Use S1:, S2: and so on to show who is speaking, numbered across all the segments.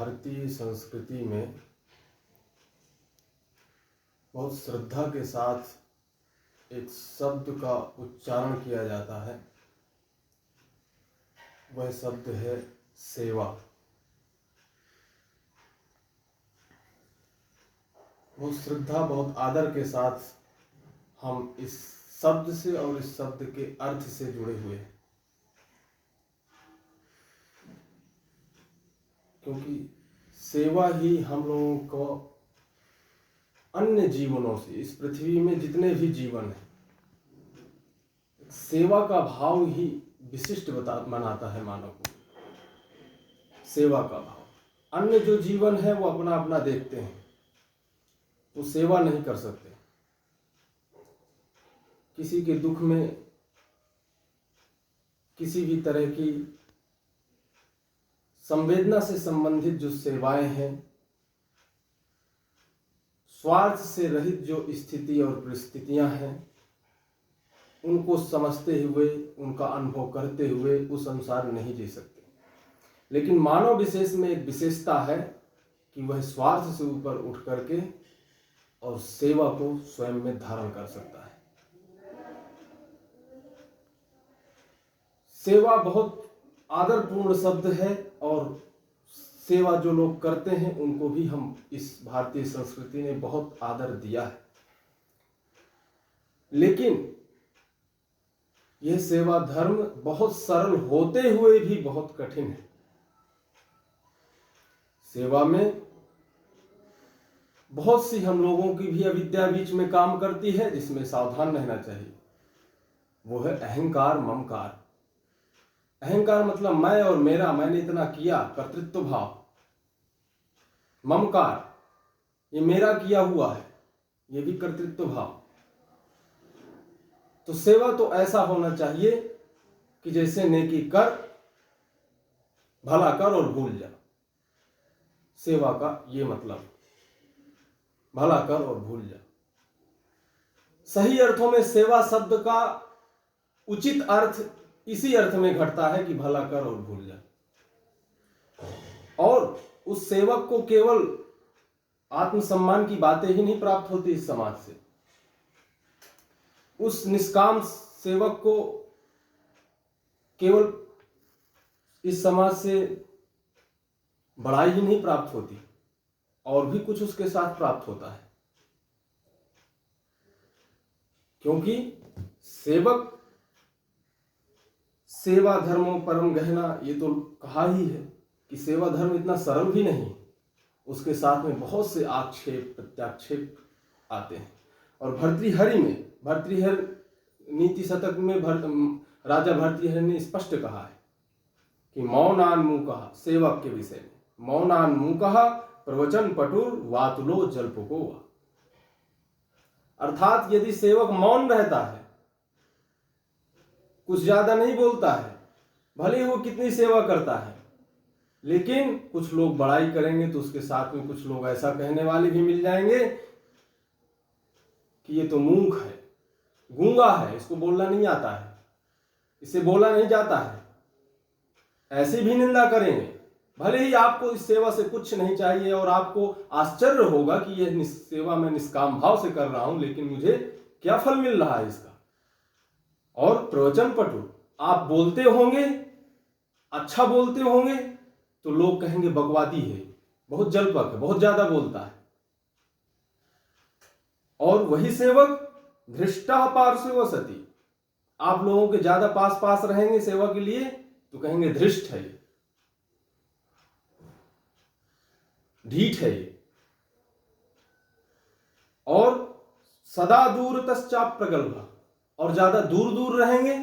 S1: भारतीय संस्कृति में बहुत श्रद्धा के साथ एक शब्द का उच्चारण किया जाता है। वह शब्द है सेवा। बहुत श्रद्धा, बहुत आदर के साथ हम इस शब्द से और इस शब्द के अर्थ से जुड़े हुए हैं, क्योंकि सेवा ही हम लोगों को अन्य जीवनों से, इस पृथ्वी में जितने भी जीवन हैं, सेवा का भाव ही विशिष्ट बनाता है मानव को। सेवा का भाव। अन्य जो जीवन है वो अपना अपना देखते हैं, वो सेवा नहीं कर सकते। किसी के दुख में किसी भी तरह की संवेदना से संबंधित जो सेवाएं हैं, स्वार्थ से रहित जो स्थिति और परिस्थितियां हैं, उनको समझते हुए, उनका अनुभव करते हुए उस अनुसार नहीं जी सकते। लेकिन मानव विशेष में एक विशेषता है कि वह स्वार्थ से ऊपर उठ करके और सेवा को स्वयं में धारण कर सकता है। सेवा बहुत आदरपूर्ण शब्द है और सेवा जो लोग करते हैं उनको भी हम इस भारतीय संस्कृति ने बहुत आदर दिया है। लेकिन यह सेवा धर्म बहुत सरल होते हुए भी बहुत कठिन है। सेवा में बहुत सी हम लोगों की भी अविद्या बीच में काम करती है, जिसमें सावधान रहना चाहिए। वो है अहंकार, ममकार। अहंकार मतलब मैं और मेरा, मैंने इतना किया, कर्तृत्व भाव। ममकार, ये मेरा किया हुआ है, ये भी कर्तृत्व भाव। तो सेवा तो ऐसा होना चाहिए कि जैसे नेकी कर, भला कर और भूल जा। सेवा का ये मतलब, भला कर और भूल जा। सही अर्थों में सेवा शब्द का उचित अर्थ इसी अर्थ में घटता है कि भला कर और भूल जा। और उस सेवक को केवल आत्मसम्मान की बातें ही नहीं प्राप्त होती इस समाज से। उस निष्काम सेवक को केवल इस समाज से बड़ाई ही नहीं प्राप्त होती, और भी कुछ उसके साथ प्राप्त होता है। क्योंकि सेवक सेवा धर्मों परम गहना, ये तो कहा ही है कि सेवा धर्म इतना सरल भी नहीं। उसके साथ में बहुत से आक्षेप प्रत्याक्षेप आते हैं। और भर्तृहरि में, भर्तृहरि नीति शतक में राजा भर्तृहरि ने स्पष्ट कहा है कि मौनान मूकः, सेवक के विषय में, मौनान मूकः प्रवचन पटुर वातुलो जल्पको। अर्थात यदि सेवक मौन रहता है, कुछ ज्यादा नहीं बोलता है, भले ही वो कितनी सेवा करता है, लेकिन कुछ लोग बड़ाई करेंगे तो उसके साथ में कुछ लोग ऐसा कहने वाले भी मिल जाएंगे कि ये तो मूर्ख है, गूंगा है, इसको बोलना नहीं आता है, इसे बोला नहीं जाता है। ऐसे भी निंदा करेंगे। भले ही आपको इस सेवा से कुछ नहीं चाहिए और आपको आश्चर्य होगा कि यह सेवा मैं निष्काम भाव से कर रहा हूं, लेकिन मुझे क्या फल मिल रहा है इसका। और प्रवचन पटु, आप बोलते होंगे, अच्छा बोलते होंगे, तो लोग कहेंगे बकवादी है, बहुत जल्पक है, बहुत ज्यादा बोलता है। और वही सेवक धृष्टा पार्श्वे सती, आप लोगों के ज्यादा पास पास रहेंगे सेवा के लिए तो कहेंगे धृष्ट है, ढीठ है। और सदा दूर तश्चाप प्रगल्भ, और ज्यादा दूर दूर रहेंगे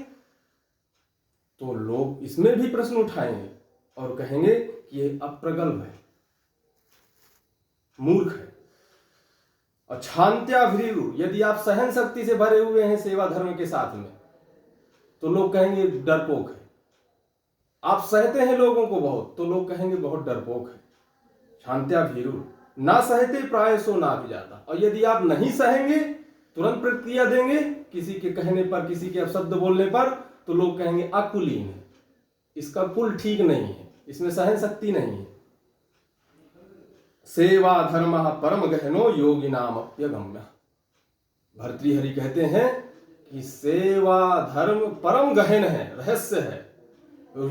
S1: तो लोग इसमें भी प्रश्न उठाएंगे और कहेंगे कि ये अप्रगल्भ है, मूर्ख है। और क्षांत्या भीरु, यदि आप सहन शक्ति से भरे हुए हैं सेवा धर्म के साथ में, तो लोग कहेंगे डरपोक है। आप सहते हैं लोगों को बहुत, तो लोग कहेंगे बहुत डरपोक है। क्षांत्या भीरु, ना सहते प्रायसो ना भी जाता। और यदि आप नहीं सहेंगे, तुरंत प्रतिक्रिया देंगे किसी के कहने पर, किसी के अपशब्द बोलने पर, तो लोग कहेंगे अकुलीन है, इसका कुल ठीक नहीं है, इसमें सहन शक्ति नहीं है। सेवा धर्म परम गहनो योगी नाम अप्यगम्य। भर्तृहरि कहते हैं कि सेवा धर्म परम गहन है, रहस्य है।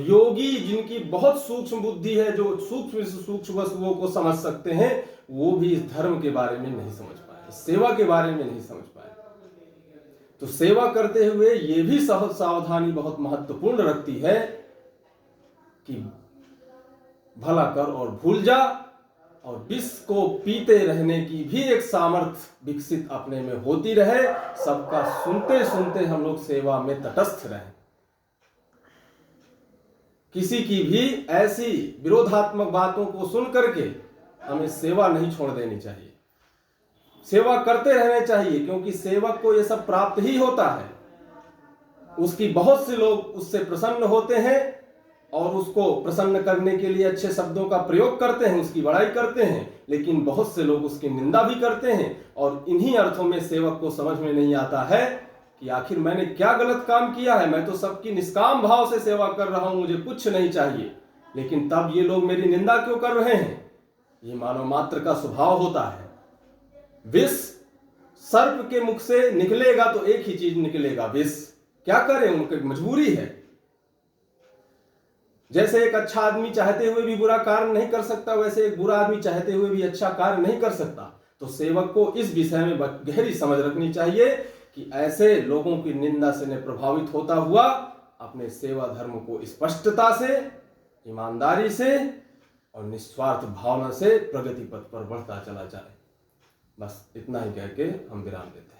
S1: योगी जिनकी बहुत सूक्ष्म बुद्धि है, जो सूक्ष्म से सूक्ष्म वस्तुओं को समझ सकते हैं, वो भी इस धर्म के बारे में नहीं समझ पाए, सेवा के बारे में नहीं समझ पाए। तो सेवा करते हुए ये भी सावधानी बहुत महत्वपूर्ण रखती है कि भला कर और भूल जा, और विष को पीते रहने की भी एक सामर्थ्य विकसित अपने में होती रहे। सबका सुनते सुनते हम लोग सेवा में तटस्थ रहें। किसी की भी ऐसी विरोधात्मक बातों को सुन करके हमें सेवा नहीं छोड़ देनी चाहिए, सेवा करते रहने चाहिए, क्योंकि सेवक को यह सब प्राप्त ही होता है। उसकी बहुत से लोग उससे प्रसन्न होते हैं और उसको प्रसन्न करने के लिए अच्छे शब्दों का प्रयोग करते हैं, उसकी बड़ाई करते हैं, लेकिन बहुत से लोग उसकी निंदा भी करते हैं। और इन्हीं अर्थों में सेवक को समझ में नहीं आता है कि आखिर मैंने क्या गलत काम किया है। मैं तो सबकी निष्काम भाव से सेवा कर रहा हूं, मुझे कुछ नहीं चाहिए, लेकिन तब ये लोग मेरी निंदा क्यों कर रहे हैं। ये मानव मात्र का स्वभाव होता है। विष सर्प के मुख से निकलेगा तो एक ही चीज निकलेगा, विष। क्या करें, उनकी मजबूरी है। जैसे एक अच्छा आदमी चाहते हुए भी बुरा कार्य नहीं कर सकता, वैसे एक बुरा आदमी चाहते हुए भी अच्छा कार्य नहीं कर सकता। तो सेवक को इस विषय में गहरी समझ रखनी चाहिए कि ऐसे लोगों की निंदा से न प्रभावित होता हुआ अपने सेवा धर्म को स्पष्टता से, ईमानदारी से और निस्वार्थ भावना से प्रगति पथ पर बढ़ता चला जाए। बस इतना ही कह के हम विराम देते हैं।